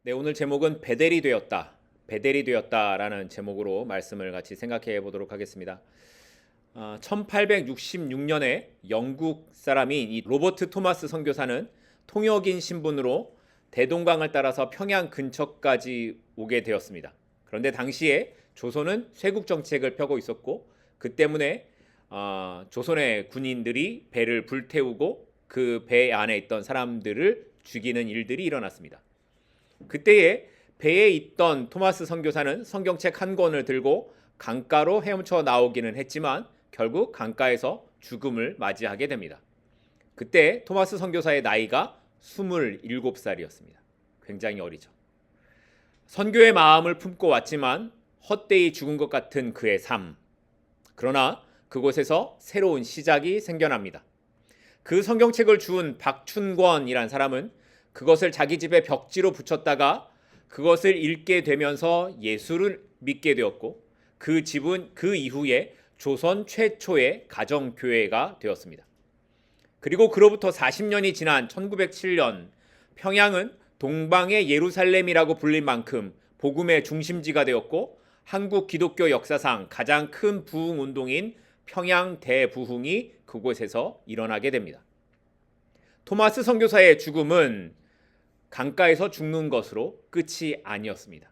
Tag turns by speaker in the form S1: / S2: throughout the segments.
S1: 네, 오늘 제목은 베델이 되었다. 베델이 되었다라는 제목으로 말씀을 같이 생각해 보도록 하겠습니다. 1866년에 영국 사람인 이 로버트 토마스 선교사는 통역인 신분으로 대동강을 따라서 평양 근처까지 오게 되었습니다. 그런데 당시에 조선은 쇄국 정책을 펴고 있었고 그 때문에 조선의 군인들이 배를 불태우고 그 배 안에 있던 사람들을 죽이는 일들이 일어났습니다. 그때에 배에 있던 토마스 선교사는 성경책 한 권을 들고 강가로 헤엄쳐 나오기는 했지만 결국 강가에서 죽음을 맞이하게 됩니다. 그때 토마스 선교사의 나이가 27살이었습니다. 굉장히 어리죠. 선교의 마음을 품고 왔지만 헛되이 죽은 것 같은 그의 삶. 그러나 그곳에서 새로운 시작이 생겨납니다. 그 성경책을 주운 박춘권이란 사람은 그것을 자기 집에 벽지로 붙였다가 그것을 읽게 되면서 예수를 믿게 되었고 그 집은 그 이후에 조선 최초의 가정교회가 되었습니다. 그리고 그로부터 40년이 지난 1907년 평양은 동방의 예루살렘이라고 불릴 만큼 복음의 중심지가 되었고 한국 기독교 역사상 가장 큰 부흥운동인 평양 대부흥이 그곳에서 일어나게 됩니다. 토마스 선교사의 죽음은 강가에서 죽는 것으로 끝이 아니었습니다.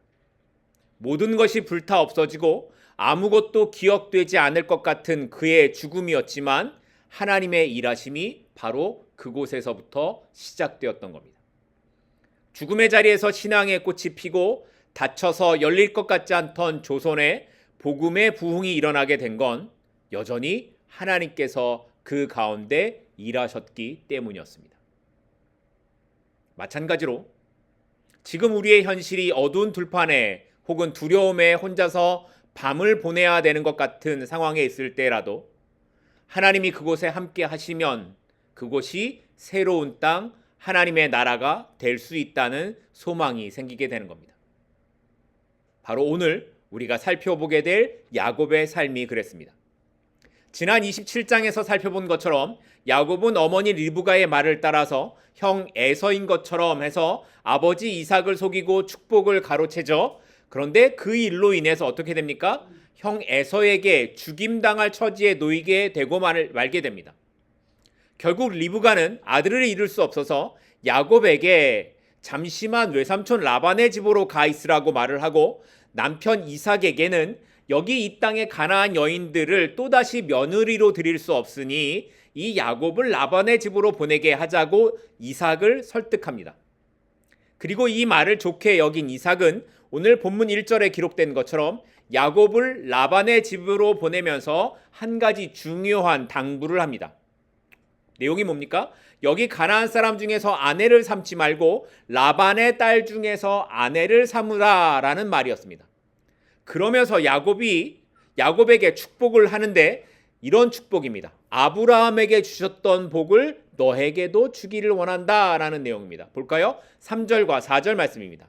S1: 모든 것이 불타 없어지고 아무것도 기억되지 않을 것 같은 그의 죽음이었지만 하나님의 일하심이 바로 그곳에서부터 시작되었던 겁니다. 죽음의 자리에서 신앙의 꽃이 피고 닫혀서 열릴 것 같지 않던 조선에 복음의 부흥이 일어나게 된 건 여전히 하나님께서 그 가운데 일하셨기 때문이었습니다. 마찬가지로 지금 우리의 현실이 어두운 들판에 혹은 두려움에 혼자서 밤을 보내야 되는 것 같은 상황에 있을 때라도 하나님이 그곳에 함께 하시면 그곳이 새로운 땅, 하나님의 나라가 될 수 있다는 소망이 생기게 되는 겁니다. 바로 오늘 우리가 살펴보게 될 야곱의 삶이 그랬습니다. 지난 27장에서 살펴본 것처럼 야곱은 어머니 리브가의 말을 따라서 형 에서인 것처럼 해서 아버지 이삭을 속이고 축복을 가로채죠. 그런데 그 일로 인해서 어떻게 됩니까? 형 에서에게 죽임당할 처지에 놓이게 되고 말게 됩니다. 결국 리브가는 아들을 잃을 수 없어서 야곱에게 잠시만 외삼촌 라반의 집으로 가 있으라고 말을 하고 남편 이삭에게는 여기 이 땅의 가나안 여인들을 또다시 며느리로 드릴 수 없으니 이 야곱을 라반의 집으로 보내게 하자고 이삭을 설득합니다. 그리고 이 말을 좋게 여긴 이삭은 오늘 본문 1절에 기록된 것처럼 야곱을 라반의 집으로 보내면서 한 가지 중요한 당부를 합니다. 내용이 뭡니까? 여기 가나안 사람 중에서 아내를 삼지 말고 라반의 딸 중에서 아내를 삼으라라는 말이었습니다. 그러면서 야곱에게 축복을 하는데 이런 축복입니다. 아브라함에게 주셨던 복을 너에게도 주기를 원한다라는 내용입니다. 볼까요? 3절과 4절 말씀입니다.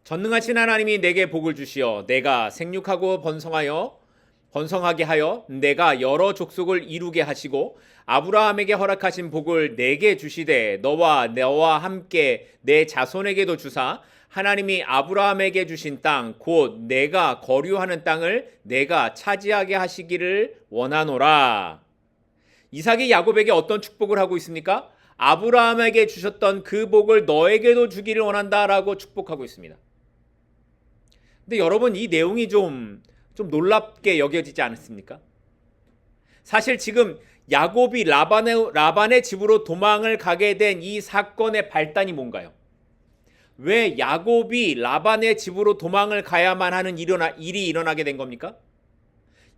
S1: 전능하신 하나님이 내게 복을 주시어 내가 생육하고 번성하게 하여 내가 여러 족속을 이루게 하시고 아브라함에게 허락하신 복을 내게 주시되 너와 함께 내 자손에게도 주사 하나님이 아브라함에게 주신 땅 곧 내가 거류하는 땅을 내가 차지하게 하시기를 원하노라. 이삭이 야곱에게 어떤 축복을 하고 있습니까? 아브라함에게 주셨던 그 복을 너에게도 주기를 원한다라고 축복하고 있습니다. 근데 여러분 이 내용이 좀 놀랍게 여겨지지 않습니까? 사실 지금 야곱이 라반의 집으로 도망을 가게 된 이 사건의 발단이 뭔가요? 왜 야곱이 라반의 집으로 도망을 가야만 하는 일이 일어나게 된 겁니까?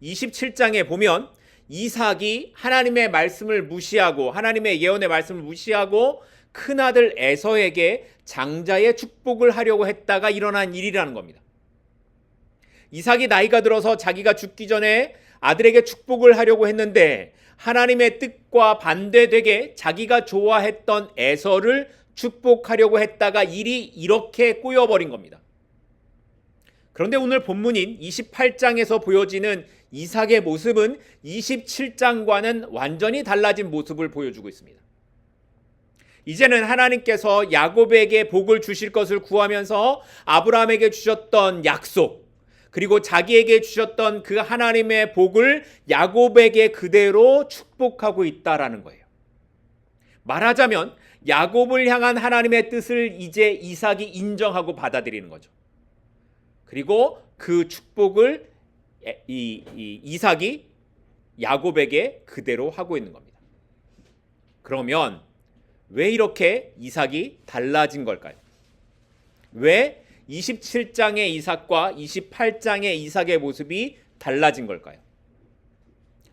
S1: 27장에 보면 이삭이 하나님의 말씀을 무시하고 하나님의 예언의 말씀을 무시하고 큰아들 에서에게 장자의 축복을 하려고 했다가 일어난 일이라는 겁니다. 이삭이 나이가 들어서 자기가 죽기 전에 아들에게 축복을 하려고 했는데 하나님의 뜻과 반대되게 자기가 좋아했던 에서를 축복하려고 했다가 일이 이렇게 꼬여버린 겁니다. 그런데 오늘 본문인 28장에서 보여지는 이삭의 모습은 27장과는 완전히 달라진 모습을 보여주고 있습니다. 이제는 하나님께서 야곱에게 복을 주실 것을 구하면서 아브라함에게 주셨던 약속, 그리고 자기에게 주셨던 그 하나님의 복을 야곱에게 그대로 축복하고 있다라는 거예요. 말하자면 야곱을 향한 하나님의 뜻을 이제 이삭이 인정하고 받아들이는 거죠. 그리고 그 축복을 이삭이 야곱에게 그대로 하고 있는 겁니다. 그러면 왜 이렇게 이삭이 달라진 걸까요? 왜 27장의 이삭과 28장의 이삭의 모습이 달라진 걸까요?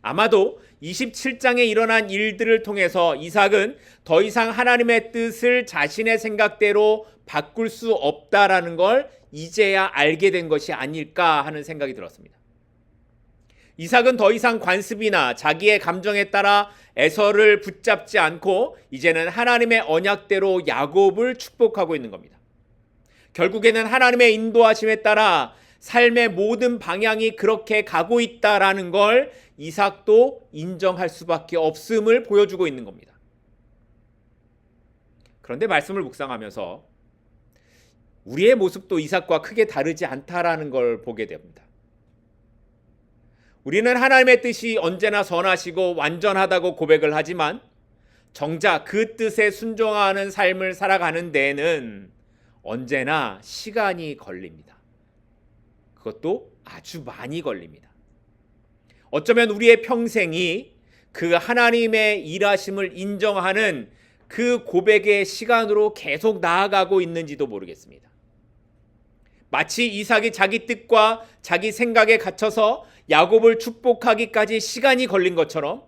S1: 아마도 27장에 일어난 일들을 통해서 이삭은 더 이상 하나님의 뜻을 자신의 생각대로 바꿀 수 없다라는 걸 이제야 알게 된 것이 아닐까 하는 생각이 들었습니다. 이삭은 더 이상 관습이나 자기의 감정에 따라 에서를 붙잡지 않고 이제는 하나님의 언약대로 야곱을 축복하고 있는 겁니다. 결국에는 하나님의 인도하심에 따라 삶의 모든 방향이 그렇게 가고 있다라는 걸 이삭도 인정할 수밖에 없음을 보여주고 있는 겁니다. 그런데 말씀을 묵상하면서 우리의 모습도 이삭과 크게 다르지 않다라는 걸 보게 됩니다. 우리는 하나님의 뜻이 언제나 선하시고 완전하다고 고백을 하지만 정작 그 뜻에 순종하는 삶을 살아가는 데에는 언제나 시간이 걸립니다. 그것도 아주 많이 걸립니다. 어쩌면 우리의 평생이 그 하나님의 일하심을 인정하는 그 고백의 시간으로 계속 나아가고 있는지도 모르겠습니다. 마치 이삭이 자기 뜻과 자기 생각에 갇혀서 야곱을 축복하기까지 시간이 걸린 것처럼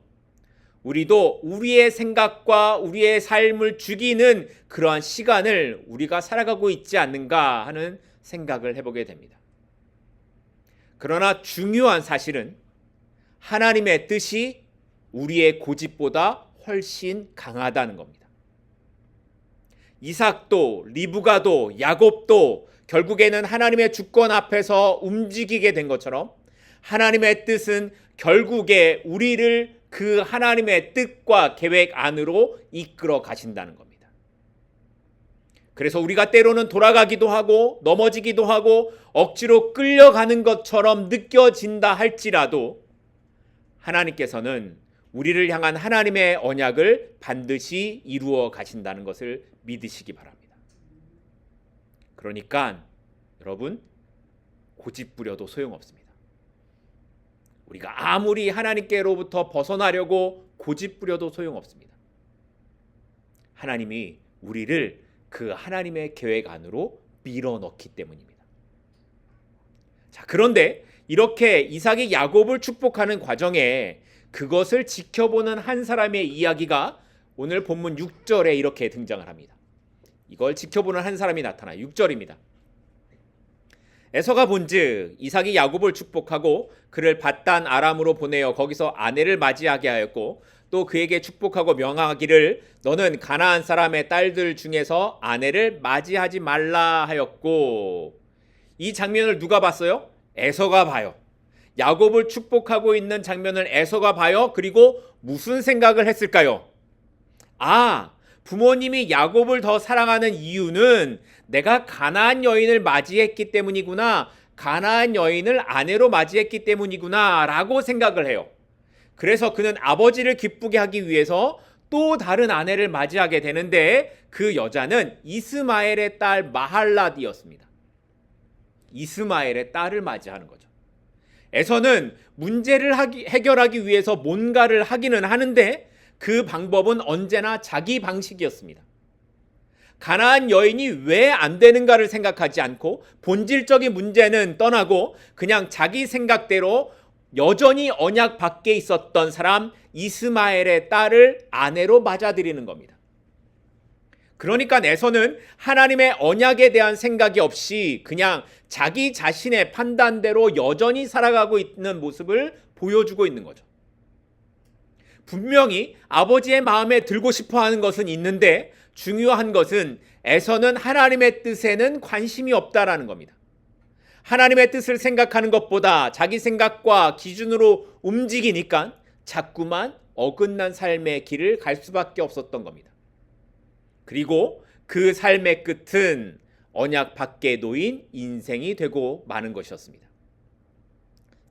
S1: 우리도 우리의 생각과 우리의 삶을 죽이는 그러한 시간을 우리가 살아가고 있지 않는가 하는 생각을 해보게 됩니다. 그러나 중요한 사실은 하나님의 뜻이 우리의 고집보다 훨씬 강하다는 겁니다. 이삭도 리브가도 야곱도 결국에는 하나님의 주권 앞에서 움직이게 된 것처럼 하나님의 뜻은 결국에 우리를 그 하나님의 뜻과 계획 안으로 이끌어 가신다는 겁니다. 그래서 우리가 때로는 돌아가기도 하고 넘어지기도 하고 억지로 끌려가는 것처럼 느껴진다 할지라도 하나님께서는 우리를 향한 하나님의 언약을 반드시 이루어 가신다는 것을 믿으시기 바랍니다. 그러니까 여러분, 고집 부려도 소용없습니다. 우리가 아무리 하나님께로부터 벗어나려고 고집 부려도 소용없습니다. 하나님이 우리를 그 하나님의 계획 안으로 밀어넣기 때문입니다. 자, 그런데 이렇게 이삭이 야곱을 축복하는 과정에 그것을 지켜보는 한 사람의 이야기가 오늘 본문 6절에 이렇게 등장을 합니다. 이걸 지켜보는 한 사람이 나타나 6절입니다. 에서가 본즉 이삭이 야곱을 축복하고 그를 밧단 아람으로 보내어 거기서 아내를 맞이하게 하였고 또 그에게 축복하고 명하기를 너는 가나안 사람의 딸들 중에서 아내를 맞이하지 말라 하였고, 이 장면을 누가 봤어요? 에서가 봐요. 야곱을 축복하고 있는 장면을 에서가 봐요. 그리고 무슨 생각을 했을까요? 부모님이 야곱을 더 사랑하는 이유는 내가 가나안 여인을 맞이했기 때문이구나, 가나안 여인을 아내로 맞이했기 때문이구나 라고 생각을 해요. 그래서 그는 아버지를 기쁘게 하기 위해서 또 다른 아내를 맞이하게 되는데 그 여자는 이스마엘의 딸 마할랏이었습니다. 이스마엘의 딸을 맞이하는 거죠. 에서는 문제를 해결하기 위해서 뭔가를 하기는 하는데 그 방법은 언제나 자기 방식이었습니다. 가나안 여인이 왜 안 되는가를 생각하지 않고 본질적인 문제는 떠나고 그냥 자기 생각대로 여전히 언약 밖에 있었던 사람 이스마엘의 딸을 아내로 맞아들이는 겁니다. 그러니까 에서는 하나님의 언약에 대한 생각이 없이 그냥 자기 자신의 판단대로 여전히 살아가고 있는 모습을 보여주고 있는 거죠. 분명히 아버지의 마음에 들고 싶어 하는 것은 있는데 중요한 것은 에서는 하나님의 뜻에는 관심이 없다라는 겁니다. 하나님의 뜻을 생각하는 것보다 자기 생각과 기준으로 움직이니까 자꾸만 어긋난 삶의 길을 갈 수밖에 없었던 겁니다. 그리고 그 삶의 끝은 언약 밖에 놓인 인생이 되고 마는 것이었습니다.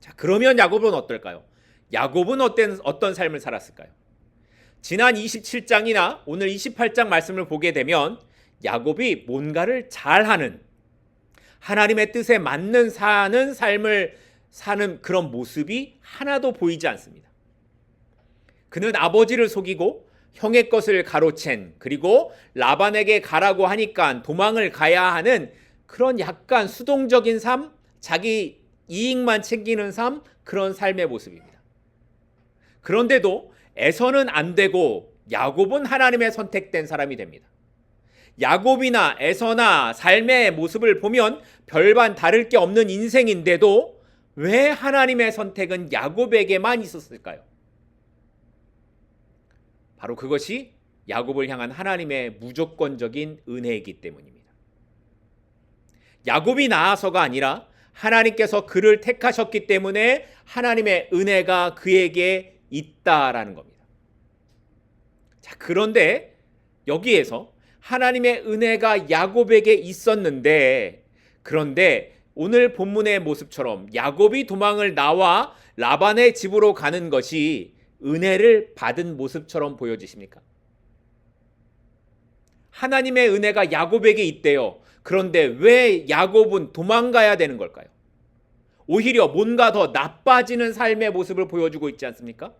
S1: 자, 그러면 야곱은 어떨까요? 야곱은 어떤 삶을 살았을까요? 지난 27장이나 오늘 28장 말씀을 보게 되면 야곱이 뭔가를 잘하는, 하나님의 뜻에 맞는 사는 삶을 사는 그런 모습이 하나도 보이지 않습니다. 그는 아버지를 속이고 형의 것을 가로챈, 그리고 라반에게 가라고 하니까 도망을 가야 하는 그런 약간 수동적인 삶, 자기 이익만 챙기는 삶, 그런 삶의 모습입니다. 그런데도 에서는 안 되고 야곱은 하나님의 선택된 사람이 됩니다. 야곱이나 에서나 삶의 모습을 보면 별반 다를 게 없는 인생인데도 왜 하나님의 선택은 야곱에게만 있었을까요? 바로 그것이 야곱을 향한 하나님의 무조건적인 은혜이기 때문입니다. 야곱이 나아서가 아니라 하나님께서 그를 택하셨기 때문에 하나님의 은혜가 그에게 있다라는 겁니다. 자, 그런데 여기에서 하나님의 은혜가 야곱에게 있었는데, 그런데 오늘 본문의 모습처럼 야곱이 도망을 나와 라반의 집으로 가는 것이 은혜를 받은 모습처럼 보여지십니까? 하나님의 은혜가 야곱에게 있대요. 그런데 왜 야곱은 도망가야 되는 걸까요? 오히려 뭔가 더 나빠지는 삶의 모습을 보여주고 있지 않습니까?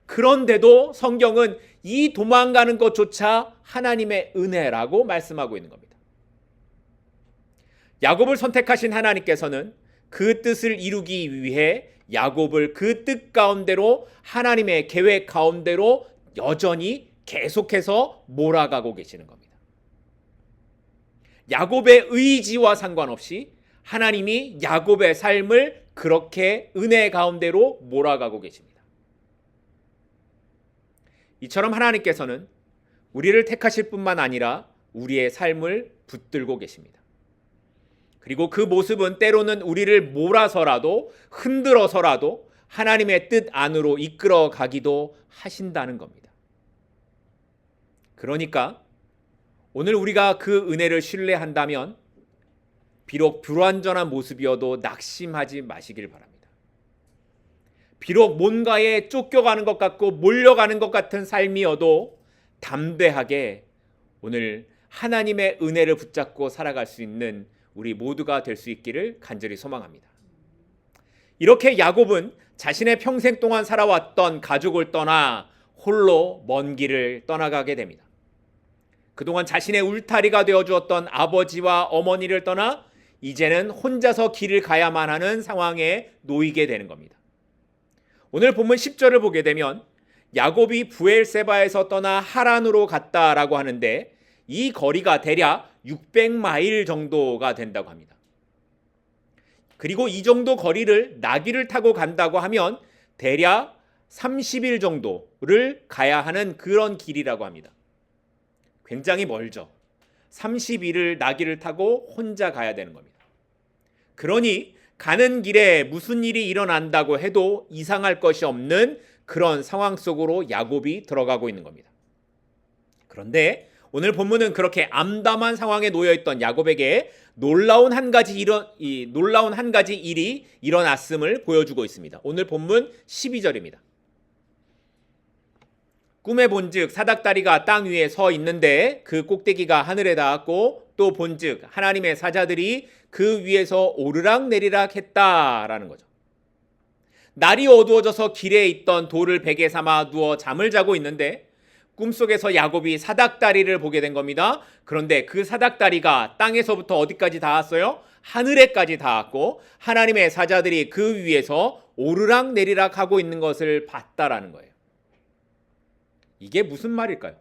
S1: 그런데도 성경은 이 도망가는 것조차 하나님의 은혜라고 말씀하고 있는 겁니다. 야곱을 선택하신 하나님께서는 그 뜻을 이루기 위해 야곱을 그 뜻 가운데로, 하나님의 계획 가운데로 여전히 계속해서 몰아가고 계시는 겁니다. 야곱의 의지와 상관없이 하나님이 야곱의 삶을 그렇게 은혜 가운데로 몰아가고 계십니다. 이처럼 하나님께서는 우리를 택하실 뿐만 아니라 우리의 삶을 붙들고 계십니다. 그리고 그 모습은 때로는 우리를 몰아서라도, 흔들어서라도 하나님의 뜻 안으로 이끌어 가기도 하신다는 겁니다. 그러니까 오늘 우리가 그 은혜를 신뢰한다면 비록 불완전한 모습이어도 낙심하지 마시길 바랍니다. 비록 뭔가에 쫓겨가는 것 같고 몰려가는 것 같은 삶이어도 담대하게 오늘 하나님의 은혜를 붙잡고 살아갈 수 있는 우리 모두가 될 수 있기를 간절히 소망합니다. 이렇게 야곱은 자신의 평생 동안 살아왔던 가족을 떠나 홀로 먼 길을 떠나가게 됩니다. 그동안 자신의 울타리가 되어주었던 아버지와 어머니를 떠나 이제는 혼자서 길을 가야만 하는 상황에 놓이게 되는 겁니다. 오늘 본문 10절을 보게 되면 야곱이 부엘세바에서 떠나 하란으로 갔다라고 하는데, 이 거리가 대략 600마일 정도가 된다고 합니다. 그리고 이 정도 거리를 나귀를 타고 간다고 하면 대략 30일 정도를 가야 하는 그런 길이라고 합니다. 굉장히 멀죠. 30일을 나귀를 타고 혼자 가야 되는 겁니다. 그러니 가는 길에 무슨 일이 일어난다고 해도 이상할 것이 없는 그런 상황 속으로 야곱이 들어가고 있는 겁니다. 그런데 오늘 본문은 그렇게 암담한 상황에 놓여있던 야곱에게 놀라운 한 가지 일이 일어났음을 보여주고 있습니다. 오늘 본문 12절입니다. 꿈에 본즉 사닥다리가 땅 위에 서 있는데 그 꼭대기가 하늘에 닿았고, 또 본즉 하나님의 사자들이 그 위에서 오르락 내리락 했다라는 거죠. 날이 어두워져서 길에 있던 돌을 베개 삼아 누워 잠을 자고 있는데 꿈속에서 야곱이 사닥다리를 보게 된 겁니다. 그런데 그 사닥다리가 땅에서부터 어디까지 닿았어요? 하늘에까지 닿았고, 하나님의 사자들이 그 위에서 오르락 내리락 하고 있는 것을 봤다라는 거예요. 이게 무슨 말일까요?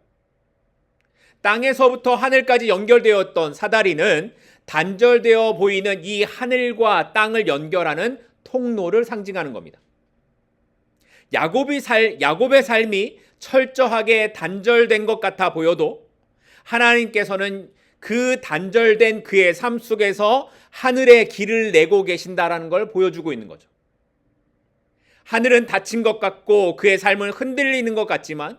S1: 땅에서부터 하늘까지 연결되었던 사다리는 단절되어 보이는 이 하늘과 땅을 연결하는 통로를 상징하는 겁니다. 야곱의 삶이 철저하게 단절된 것 같아 보여도 하나님께서는 그 단절된 그의 삶 속에서 하늘의 길을 내고 계신다라는 걸 보여주고 있는 거죠. 하늘은 닫힌 것 같고 그의 삶은 흔들리는 것 같지만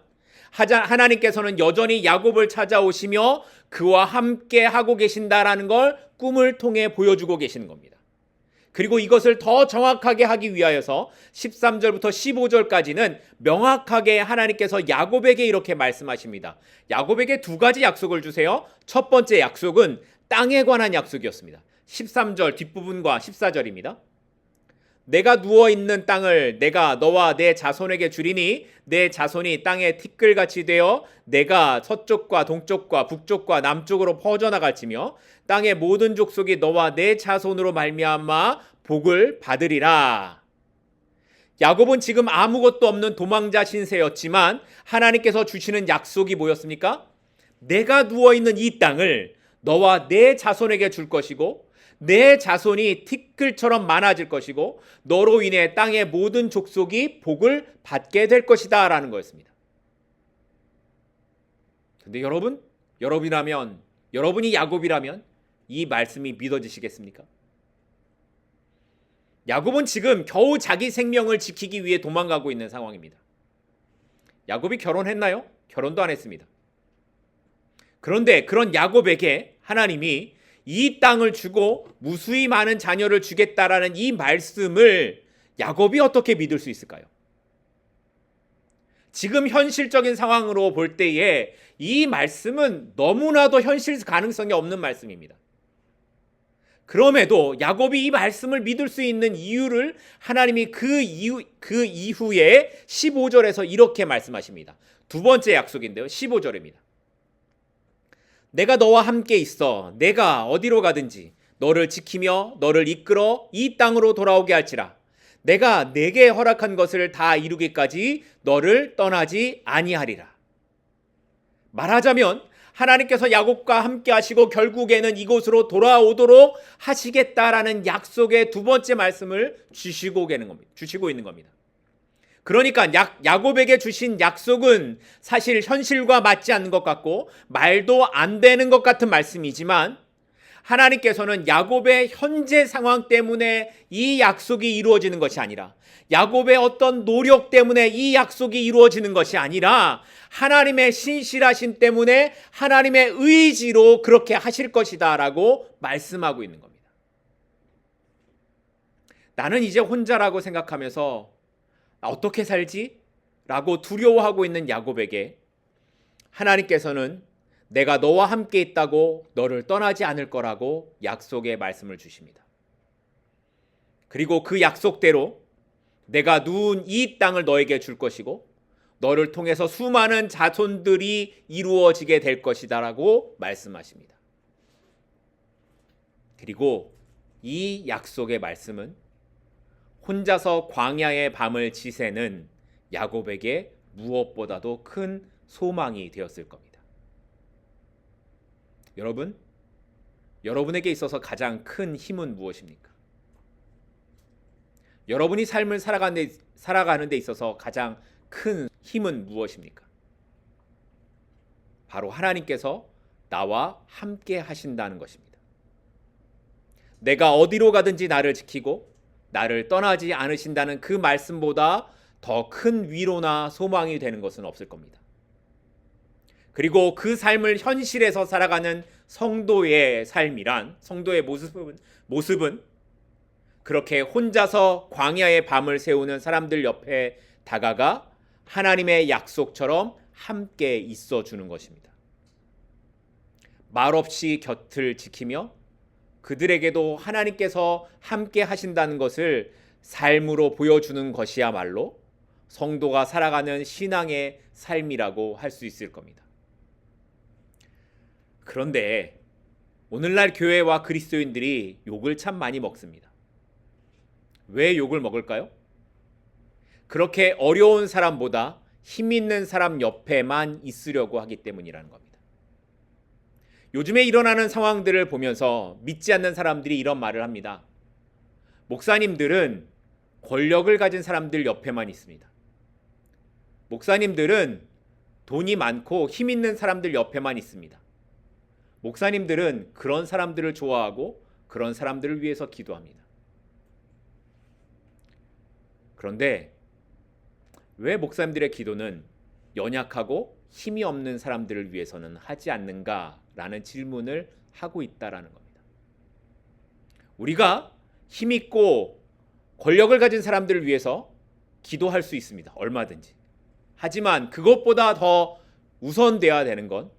S1: 하나님께서는 여전히 야곱을 찾아오시며 그와 함께 하고 계신다라는 걸 꿈을 통해 보여주고 계시는 겁니다. 그리고 이것을 더 정확하게 하기 위하여서 13절부터 15절까지는 명확하게 하나님께서 야곱에게 이렇게 말씀하십니다. 야곱에게 두 가지 약속을 주세요. 첫 번째 약속은 땅에 관한 약속이었습니다. 13절 뒷부분과 14절입니다. 내가 누워있는 땅을 내가 너와 내 자손에게 주리니 내 자손이 땅에 티끌같이 되어 내가 서쪽과 동쪽과 북쪽과 남쪽으로 퍼져나갈지며 땅의 모든 족속이 너와 내 자손으로 말미암아 복을 받으리라. 야곱은 지금 아무것도 없는 도망자 신세였지만 하나님께서 주시는 약속이 뭐였습니까? 내가 누워있는 이 땅을 너와 내 자손에게 줄 것이고 내 자손이 티끌처럼 많아질 것이고 너로 인해 땅의 모든 족속이 복을 받게 될 것이다 라는 거였습니다. 근데 여러분이 야곱이라면 이 말씀이 믿어지시겠습니까? 야곱은 지금 겨우 자기 생명을 지키기 위해 도망가고 있는 상황입니다. 야곱이 결혼했나요? 결혼도 안 했습니다. 그런데 그런 야곱에게 하나님이 이 땅을 주고 무수히 많은 자녀를 주겠다라는 이 말씀을 야곱이 어떻게 믿을 수 있을까요? 지금 현실적인 상황으로 볼 때에 이 말씀은 너무나도 현실 가능성이 없는 말씀입니다. 그럼에도 야곱이 이 말씀을 믿을 수 있는 이유를 하나님이 그 이후에 15절에서 이렇게 말씀하십니다. 두 번째 약속인데요. 15절입니다. 내가 너와 함께 있어 내가 어디로 가든지 너를 지키며 너를 이끌어 이 땅으로 돌아오게 할지라. 내가 내게 허락한 것을 다 이루기까지 너를 떠나지 아니하리라. 말하자면 하나님께서 야곱과 함께 하시고 결국에는 이곳으로 돌아오도록 하시겠다라는 약속의 두 번째 말씀을 주시고 있는 겁니다. 그러니까 야곱에게 주신 약속은 사실 현실과 맞지 않는 것 같고 말도 안 되는 것 같은 말씀이지만 하나님께서는 야곱의 현재 상황 때문에 이 약속이 이루어지는 것이 아니라 야곱의 어떤 노력 때문에 이 약속이 이루어지는 것이 아니라 하나님의 신실하심 때문에 하나님의 의지로 그렇게 하실 것이다 라고 말씀하고 있는 겁니다. 나는 이제 혼자라고 생각하면서 어떻게 살지? 라고 두려워하고 있는 야곱에게 하나님께서는 내가 너와 함께 있다고 너를 떠나지 않을 거라고 약속의 말씀을 주십니다. 그리고 그 약속대로 내가 누운 이 땅을 너에게 줄 것이고 너를 통해서 수많은 자손들이 이루어지게 될 것이다 라고 말씀하십니다. 그리고 이 약속의 말씀은 혼자서 광야의 밤을 지새는 야곱에게 무엇보다도 큰 소망이 되었을 겁니다. 여러분에게 있어서 가장 큰 힘은 무엇입니까? 여러분이 삶을 살아가는 데 있어서 가장 큰 힘은 무엇입니까? 바로 하나님께서 나와 함께 하신다는 것입니다. 내가 어디로 가든지 나를 지키고 나를 떠나지 않으신다는 그 말씀보다 더 큰 위로나 소망이 되는 것은 없을 겁니다. 그리고 그 삶을 현실에서 살아가는 성도의 삶이란 성도의 모습은 그렇게 혼자서 광야의 밤을 새우는 사람들 옆에 다가가 하나님의 약속처럼 함께 있어 주는 것입니다. 말없이 곁을 지키며 그들에게도 하나님께서 함께 하신다는 것을 삶으로 보여주는 것이야말로 성도가 살아가는 신앙의 삶이라고 할 수 있을 겁니다. 그런데 오늘날 교회와 그리스도인들이 욕을 참 많이 먹습니다. 왜 욕을 먹을까요? 그렇게 어려운 사람보다 힘 있는 사람 옆에만 있으려고 하기 때문이라는 겁니다. 요즘에 일어나는 상황들을 보면서 믿지 않는 사람들이 이런 말을 합니다. 목사님들은 권력을 가진 사람들 옆에만 있습니다. 목사님들은 돈이 많고 힘 있는 사람들 옆에만 있습니다. 목사님들은 그런 사람들을 좋아하고 그런 사람들을 위해서 기도합니다. 그런데 왜 목사님들의 기도는 연약하고 힘이 없는 사람들을 위해서는 하지 않는가라는 질문을 하고 있다라는 겁니다. 우리가 힘 있고 권력을 가진 사람들을 위해서 기도할 수 있습니다. 얼마든지. 하지만 그것보다 더 우선돼야 되는 건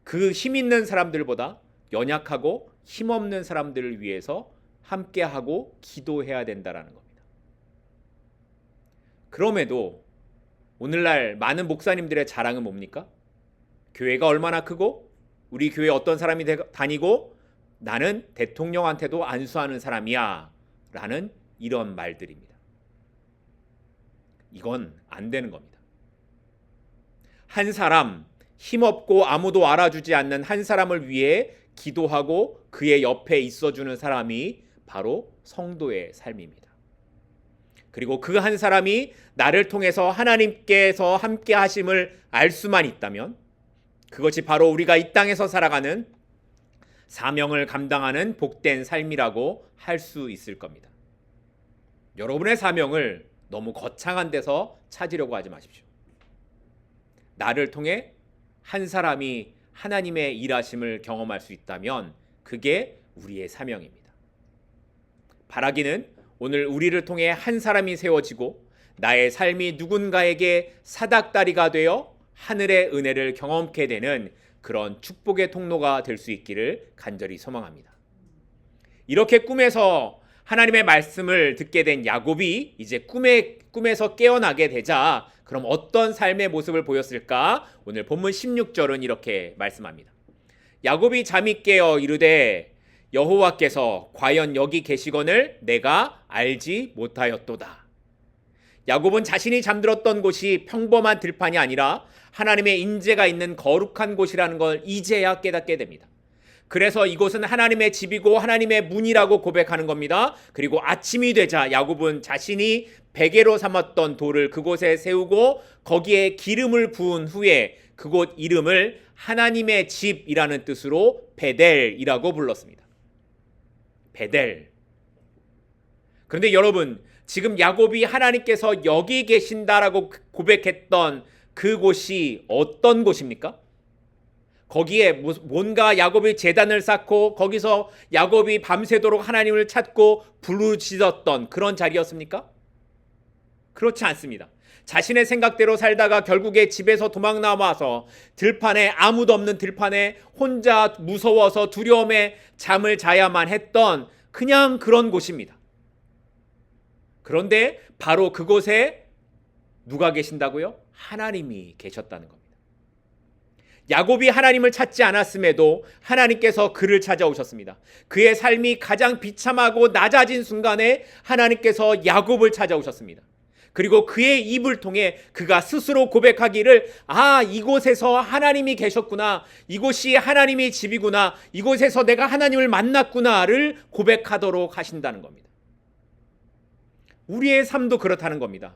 S1: 그 힘 있는 사람들보다 연약하고 힘없는 사람들을 위해서 함께하고 기도해야 된다라는 겁니다. 그럼에도 오늘날 많은 목사님들의 자랑은 뭡니까? 교회가 얼마나 크고 우리 교회에 어떤 사람이 다니고 나는 대통령한테도 안수하는 사람이야 라는 이런 말들입니다. 이건 안 되는 겁니다. 한 사람, 힘없고 아무도 알아주지 않는 한 사람을 위해 기도하고 그의 옆에 있어주는 사람이 바로 성도의 삶입니다. 그리고 그 한 사람이 나를 통해서 하나님께서 함께 하심을 알 수만 있다면 그것이 바로 우리가 이 땅에서 살아가는 사명을 감당하는 복된 삶이라고 할 수 있을 겁니다. 여러분의 사명을 너무 거창한 데서 찾으려고 하지 마십시오. 나를 통해 한 사람이 하나님의 일하심을 경험할 수 있다면 그게 우리의 사명입니다. 바라기는 오늘 우리를 통해 한 사람이 세워지고 나의 삶이 누군가에게 사닥다리가 되어 하늘의 은혜를 경험케 되는 그런 축복의 통로가 될 수 있기를 간절히 소망합니다. 이렇게 꿈에서 하나님의 말씀을 듣게 된 야곱이 이제 꿈에서 깨어나게 되자 그럼 어떤 삶의 모습을 보였을까? 오늘 본문 16절은 이렇게 말씀합니다. 야곱이 잠이 깨어 이르되 여호와께서 과연 여기 계시거늘 내가 알지 못하였도다. 야곱은 자신이 잠들었던 곳이 평범한 들판이 아니라 하나님의 인재가 있는 거룩한 곳이라는 걸 이제야 깨닫게 됩니다. 그래서 이곳은 하나님의 집이고 하나님의 문이라고 고백하는 겁니다. 그리고 아침이 되자 야곱은 자신이 베개로 삼았던 돌을 그곳에 세우고 거기에 기름을 부은 후에 그곳 이름을 하나님의 집이라는 뜻으로 베델이라고 불렀습니다. 베델. 그런데 여러분, 지금 야곱이 하나님께서 여기 계신다라고 고백했던 그곳이 어떤 곳입니까? 거기에 뭔가 야곱이 제단을 쌓고 거기서 야곱이 밤새도록 하나님을 찾고 부르짖었던 그런 자리였습니까? 그렇지 않습니다. 자신의 생각대로 살다가 결국에 집에서 도망 나와서 들판에 아무도 없는 들판에 혼자 무서워서 두려움에 잠을 자야만 했던 그냥 그런 곳입니다. 그런데 바로 그곳에 누가 계신다고요? 하나님이 계셨다는 겁니다. 야곱이 하나님을 찾지 않았음에도 하나님께서 그를 찾아오셨습니다. 그의 삶이 가장 비참하고 낮아진 순간에 하나님께서 야곱을 찾아오셨습니다. 그리고 그의 입을 통해 그가 스스로 고백하기를 이곳에서 하나님이 계셨구나. 이곳이 하나님의 집이구나. 이곳에서 내가 하나님을 만났구나를 고백하도록 하신다는 겁니다. 우리의 삶도 그렇다는 겁니다.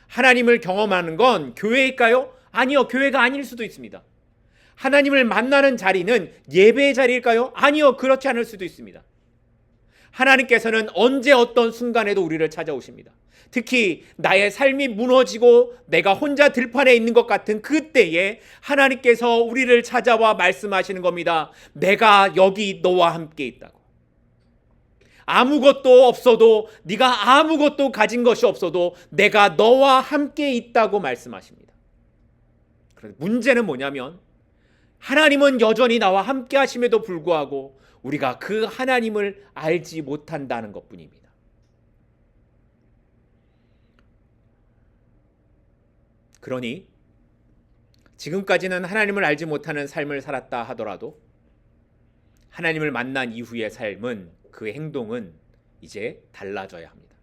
S1: 하나님을 경험하는 건 교회일까요? 아니요, 교회가 아닐 수도 있습니다. 하나님을 만나는 자리는 예배의 자리일까요? 아니요, 그렇지 않을 수도 있습니다. 하나님께서는 언제 어떤 순간에도 우리를 찾아오십니다. 특히 나의 삶이 무너지고 내가 혼자 들판에 있는 것 같은 그때에 하나님께서 우리를 찾아와 말씀하시는 겁니다. 내가 여기 너와 함께 있다고. 아무것도 없어도, 네가 아무것도 가진 것이 없어도 내가 너와 함께 있다고 말씀하십니다. 그런데 문제는 뭐냐면 하나님은 여전히 나와 함께 하심에도 불구하고 우리가 그 하나님을 알지 못한다는 것뿐입니다. 그러니 지금까지는 하나님을 알지 못하는 삶을 살았다 하더라도 하나님을 만난 이후의 삶은, 그 행동은 이제 달라져야 합니다.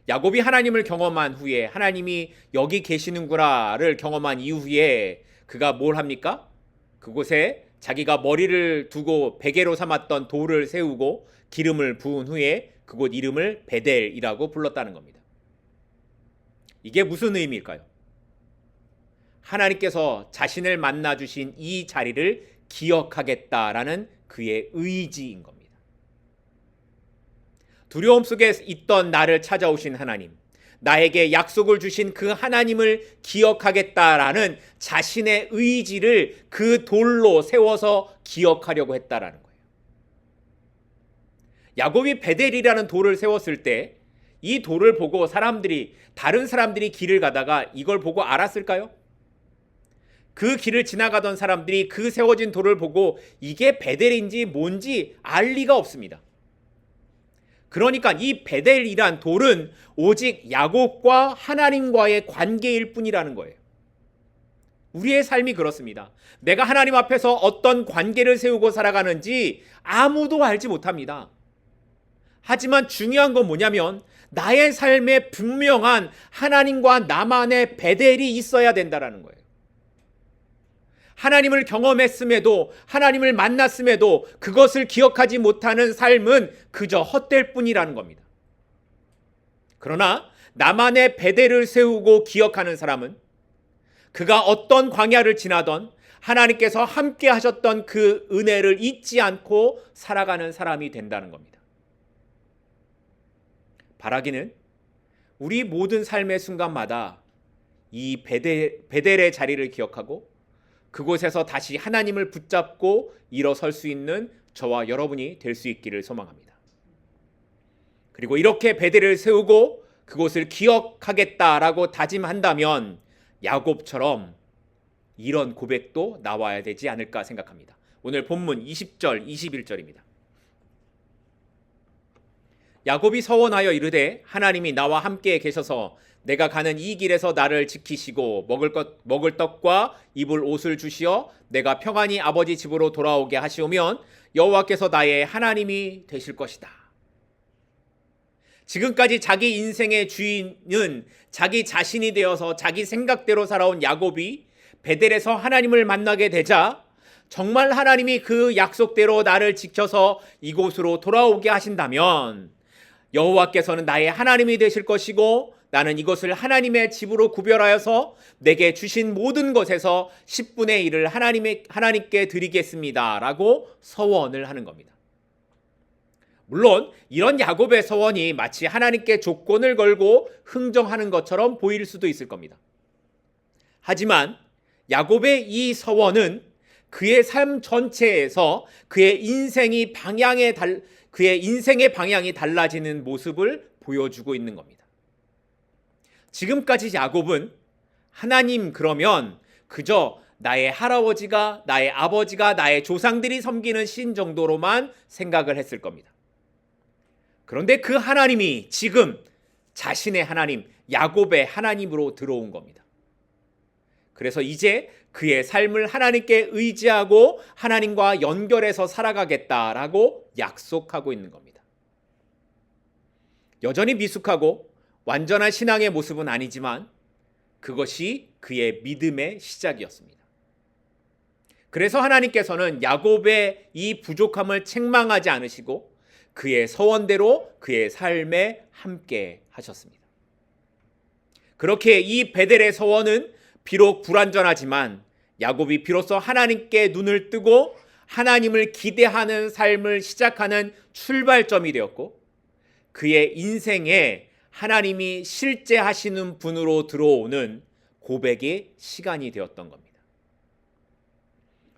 S1: 야곱이 하나님을 경험한 후에, 하나님이 여기 계시는구나를 경험한 이후에 그가 뭘 합니까? 그곳에 자기가 머리를 두고 베개로 삼았던 돌을 세우고 기름을 부은 후에 그곳 이름을 베델이라고 불렀다는 겁니다. 이게 무슨 의미일까요? 하나님께서 자신을 만나 주신 이 자리를 기억하겠다라는 그의 의지인 겁니다. 두려움 속에 있던 나를 찾아오신 하나님, 나에게 약속을 주신 그 하나님을 기억하겠다라는 자신의 의지를 그 돌로 세워서 기억하려고 했다라는 거예요. 야곱이 베델이라는 돌을 세웠을 때 이 돌을 보고 다른 사람들이 길을 가다가 이걸 보고 알았을까요? 그 길을 지나가던 사람들이 그 세워진 돌을 보고 이게 베델인지 뭔지 알 리가 없습니다. 그러니까 이 베델이란 돌은 오직 야곱과 하나님과의 관계일 뿐이라는 거예요. 우리의 삶이 그렇습니다. 내가 하나님 앞에서 어떤 관계를 세우고 살아가는지 아무도 알지 못합니다. 하지만 중요한 건 뭐냐면 나의 삶에 분명한 하나님과 나만의 베델이 있어야 된다는 거예요. 하나님을 경험했음에도, 하나님을 만났음에도 그것을 기억하지 못하는 삶은 그저 헛될 뿐이라는 겁니다. 그러나 나만의 베델을 세우고 기억하는 사람은 그가 어떤 광야를 지나던 하나님께서 함께 하셨던 그 은혜를 잊지 않고 살아가는 사람이 된다는 겁니다. 바라기는 우리 모든 삶의 순간마다 이 베델의 자리를 기억하고 그곳에서 다시 하나님을 붙잡고 일어설 수 있는 저와 여러분이 될 수 있기를 소망합니다. 그리고 이렇게 베델을 세우고 그곳을 기억하겠다라고 다짐한다면 야곱처럼 이런 고백도 나와야 되지 않을까 생각합니다. 오늘 본문 20절, 21절입니다. 야곱이 서원하여 이르되 하나님이 나와 함께 계셔서 내가 가는 이 길에서 나를 지키시고 먹을 떡과 입을 옷을 주시어 내가 평안히 아버지 집으로 돌아오게 하시오면 여호와께서 나의 하나님이 되실 것이다. 지금까지 자기 인생의 주인은 자기 자신이 되어서 자기 생각대로 살아온 야곱이 베델에서 하나님을 만나게 되자 정말 하나님이 그 약속대로 나를 지켜서 이곳으로 돌아오게 하신다면 여호와께서는 나의 하나님이 되실 것이고 나는 이것을 하나님의 집으로 구별하여서 내게 주신 모든 것에서 10분의 1을 하나님께 드리겠습니다 라고 서원을 하는 겁니다. 물론 이런 야곱의 서원이 마치 하나님께 조건을 걸고 흥정하는 것처럼 보일 수도 있을 겁니다. 하지만 야곱의 이 서원은 그의 삶 전체에서 그의 인생의 방향이 달라지는 모습을 보여주고 있는 겁니다. 지금까지 야곱은 하나님 그러면 그저 나의 할아버지가, 나의 아버지가, 나의 조상들이 섬기는 신 정도로만 생각을 했을 겁니다. 그런데 그 하나님이 지금 자신의 하나님, 야곱의 하나님으로 들어온 겁니다. 그래서 이제 그의 삶을 하나님께 의지하고 하나님과 연결해서 살아가겠다라고 약속하고 있는 겁니다. 여전히 미숙하고 완전한 신앙의 모습은 아니지만 그것이 그의 믿음의 시작이었습니다. 그래서 하나님께서는 야곱의 이 부족함을 책망하지 않으시고 그의 서원대로 그의 삶에 함께 하셨습니다. 그렇게 이 베델의 서원은 비록 불완전하지만 야곱이 비로소 하나님께 눈을 뜨고 하나님을 기대하는 삶을 시작하는 출발점이 되었고 그의 인생에 하나님이 실제하시는 분으로 들어오는 고백의 시간이 되었던 겁니다.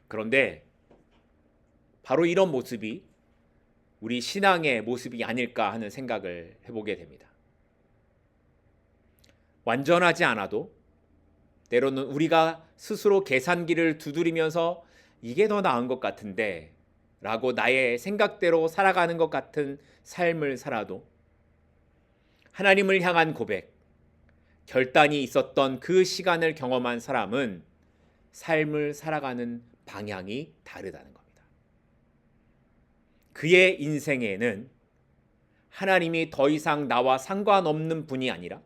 S1: 그런데 바로 이런 모습이 우리 신앙의 모습이 아닐까 하는 생각을 해보게 됩니다. 완전하지 않아도 때로는 우리가 스스로 계산기를 두드리면서 이게 더 나은 것 같은데 라고 나의 생각대로 살아가는 것 같은 삶을 살아도 하나님을 향한 고백, 결단이 있었던 그 시간을 경험한 사람은 삶을 살아가는 방향이 다르다는 겁니다. 그의 인생에는 하나님이 더 이상 나와 상관없는 분이 아니라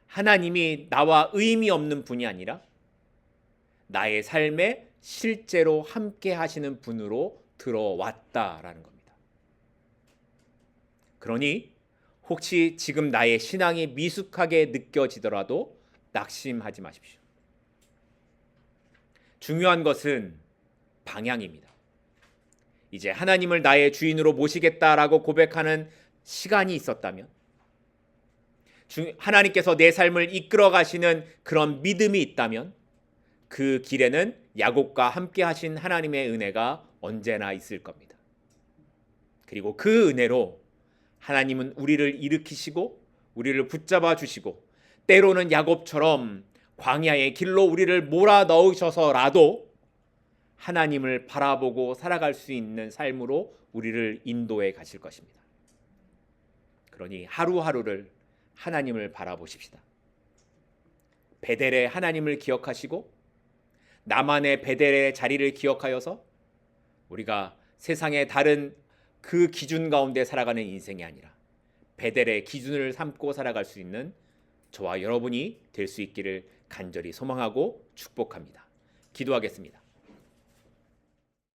S1: 하나님이 나와 의미 없는 분이 아니라 나의 삶에 실제로 함께 하시는 분으로 들어왔다라는 겁니다. 그러니 혹시 지금 나의 신앙이 미숙하게 느껴지더라도 낙심하지 마십시오. 중요한 것은 방향입니다. 이제 하나님을 나의 주인으로 모시겠다라고 고백하는 시간이 있었다면 하나님께서 내 삶을 이끌어 가시는 그런 믿음이 있다면 그 길에는 야곱과 함께 하신 하나님의 은혜가 언제나 있을 겁니다. 그리고 그 은혜로 하나님은 우리를 일으키시고 우리를 붙잡아 주시고 때로는 야곱처럼 광야의 길로 우리를 몰아 넣으셔서라도 하나님을 바라보고 살아갈 수 있는 삶으로 우리를 인도해 가실 것입니다. 그러니 하루하루를 하나님을 바라보십시다. 베델의 하나님을 기억하시고 나만의 베델의 자리를 기억하여서 우리가 세상의 다른 그 기준 가운데 살아가는 인생이 아니라 베델의 기준을 삼고 살아갈 수 있는 저와 여러분이 될 수 있기를 간절히 소망하고 축복합니다. 기도하겠습니다.